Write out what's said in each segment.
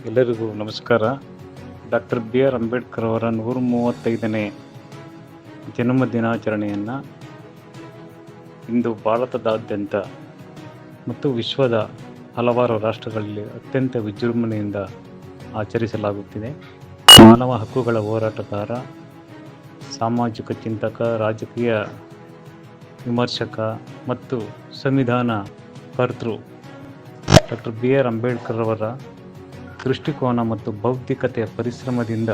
ಎಲ್ಲರಿಗೂ ನಮಸ್ಕಾರ. Doctor B R Ambedkar ಅವರ 135ನೇ ಜನ್ಮ ದಿನಾಚರಣೆಯನ್ನು ಇಂದು ಭಾರತದಾದ್ಯಂತ ಮತ್ತು ವಿಶ್ವದ ಹಲವಾರು ರಾಷ್ಟ್ರಗಳಲ್ಲಿ ಅತ್ಯಂತ ವಿಜೃಂಭಣೆಯಿಂದ ಆಚರಿಸಲಾಗುತ್ತಿದೆ. ಮಾನವ ಹಕ್ಕುಗಳ ಹೋರಾಟಗಾರ, ಸಾಮಾಜಿಕ ಚಿಂತಕ, ರಾಜಕೀಯ ವಿಮರ್ಶಕ ಮತ್ತು ಸಂವಿಧಾನ ಕರ್ತೃ ಡಾಕ್ಟರ್ ಬಿ ಆರ್ ಅಂಬೇಡ್ಕರ್ ಅವರ ದೃಷ್ಟಿಕೋನ ಮತ್ತು ಬೌದ್ಧಿಕತೆಯ ಪರಿಶ್ರಮದಿಂದ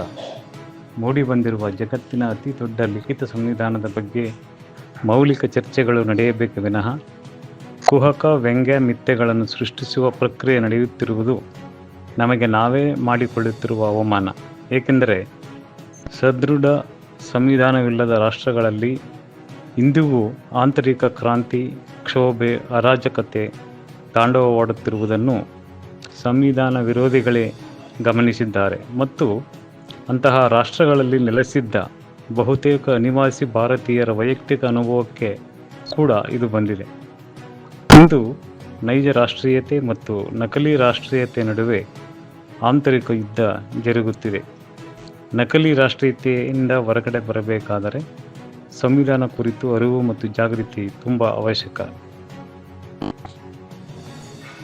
ಮೂಡಿಬಂದಿರುವ ಜಗತ್ತಿನ ಅತಿ ದೊಡ್ಡ ಲಿಖಿತ ಸಂವಿಧಾನದ ಬಗ್ಗೆ ಮೌಲಿಕ ಚರ್ಚೆಗಳು ನಡೆಯಬೇಕೆ ವಿನಃ ಕುಹಕ ವ್ಯಂಗ್ಯ ಮಿಥ್ಯೆಗಳನ್ನು ಸೃಷ್ಟಿಸುವ ಪ್ರಕ್ರಿಯೆ ನಡೆಯುತ್ತಿರುವುದು ನಮಗೆ ನಾವೇ ಮಾಡಿಕೊಳ್ಳುತ್ತಿರುವ ಅವಮಾನ. ಏಕೆಂದರೆ ಸದೃಢ ಸಂವಿಧಾನವಿಲ್ಲದ ರಾಷ್ಟ್ರಗಳಲ್ಲಿ ಇಂದಿಗೂ ಆಂತರಿಕ ಕ್ರಾಂತಿ, ಕ್ಷೋಭೆ, ಅರಾಜಕತೆ ತಾಂಡವವಾಡುತ್ತಿರುವುದನ್ನು ಸಂವಿಧಾನ ವಿರೋಧಿಗಳೇ ಗಮನಿಸಿದ್ದಾರೆ ಮತ್ತು ಅಂತಹ ರಾಷ್ಟ್ರಗಳಲ್ಲಿ ನೆಲೆಸಿದ್ದ ಬಹುತೇಕ ಅನಿವಾಸಿ ಭಾರತೀಯರ ವೈಯಕ್ತಿಕ ಅನುಭವಕ್ಕೆ ಕೂಡ ಇದು ಬಂದಿದೆ. ಇಂದು ನೈಜ ರಾಷ್ಟ್ರೀಯತೆ ಮತ್ತು ನಕಲಿ ರಾಷ್ಟ್ರೀಯತೆ ನಡುವೆ ಆಂತರಿಕ ಯುದ್ಧ ಜರುಗುತ್ತಿದೆ. ನಕಲಿ ರಾಷ್ಟ್ರೀಯತೆಯಿಂದ ಹೊರಗಡೆ ಬರಬೇಕಾದರೆ ಸಂವಿಧಾನ ಕುರಿತು ಅರಿವು ಮತ್ತು ಜಾಗೃತಿ ತುಂಬ ಅವಶ್ಯಕ.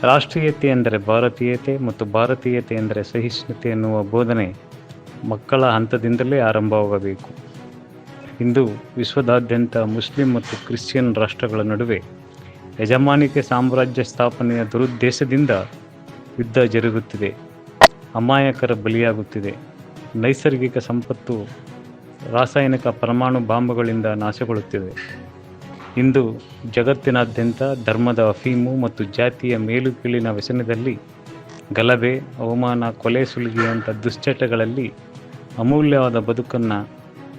ರಾಷ್ಟ್ರೀಯತೆ ಎಂದರೆ ಭಾರತೀಯತೆ ಮತ್ತು ಭಾರತೀಯತೆ ಎಂದರೆ ಸಹಿಷ್ಣುತೆ ಎನ್ನುವ ಬೋಧನೆ ಮಕ್ಕಳ ಹಂತದಿಂದಲೇ ಆರಂಭವಾಗಬೇಕು. ಇಂದು ವಿಶ್ವದಾದ್ಯಂತ ಮುಸ್ಲಿಂ ಮತ್ತು ಕ್ರಿಶ್ಚಿಯನ್ ರಾಷ್ಟ್ರಗಳ ನಡುವೆ ಯಜಮಾನಿಕೆ ಸಾಮ್ರಾಜ್ಯ ಸ್ಥಾಪನೆಯ ದುರುದ್ದೇಶದಿಂದ ಯುದ್ಧ ಜರುಗುತ್ತಿದೆ. ಅಮಾಯಕರ ಬಲಿಯಾಗುತ್ತಿದೆ. ನೈಸರ್ಗಿಕ ಸಂಪತ್ತು ರಾಸಾಯನಿಕ ಪರಮಾಣು ಬಾಂಬ್ಗಳಿಂದ ನಾಶಗೊಳ್ಳುತ್ತಿದೆ. ಇಂದು ಜಗತ್ತಿನಾದ್ಯಂತ ಧರ್ಮದ ಅಫೀಮು ಮತ್ತು ಜಾತಿಯ ಮೇಲು ಕೀಳಿನ ವ್ಯಸನದಲ್ಲಿ, ಗಲಭೆ, ಅವಮಾನ, ಕೊಲೆ, ಸುಲಿಗೆಯಂಥ ದುಶ್ಚಟಗಳಲ್ಲಿ ಅಮೂಲ್ಯವಾದ ಬದುಕನ್ನು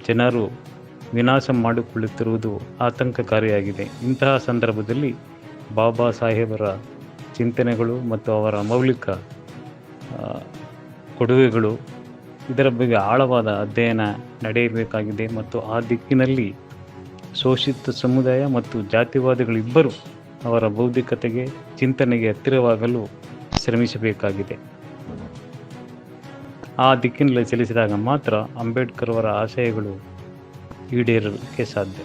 ಜನರು ವಿನಾಶ ಮಾಡಿಕೊಳ್ಳುತ್ತಿರುವುದು ಆತಂಕಕಾರಿಯಾಗಿದೆ. ಇಂತಹ ಸಂದರ್ಭದಲ್ಲಿ ಬಾಬಾ ಸಾಹೇಬರ ಚಿಂತನೆಗಳು ಮತ್ತು ಅವರ ಮೌಲಿಕ ಕೊಡುಗೆಗಳು ಇದರ ಬಗ್ಗೆ ಆಳವಾದ ಅಧ್ಯಯನ ನಡೆಯಬೇಕಾಗಿದೆ ಮತ್ತು ಆ ದಿಕ್ಕಿನಲ್ಲಿ ಶೋಷಿತ ಸಮುದಾಯ ಮತ್ತು ಜಾತಿವಾದಿಗಳಿಬ್ಬರು ಅವರ ಬೌದ್ಧಿಕತೆಗೆ, ಚಿಂತನೆಗೆ ಹತ್ತಿರವಾಗಲು ಶ್ರಮಿಸಬೇಕಾಗಿದೆ. ಆ ದಿಕ್ಕಿನಲ್ಲಿ ಚಲಿಸಿದಾಗ ಮಾತ್ರ ಅಂಬೇಡ್ಕರ್ ಅವರ ಆಶಯಗಳು ಈಡೇರಲಿಕ್ಕೆ ಸಾಧ್ಯ.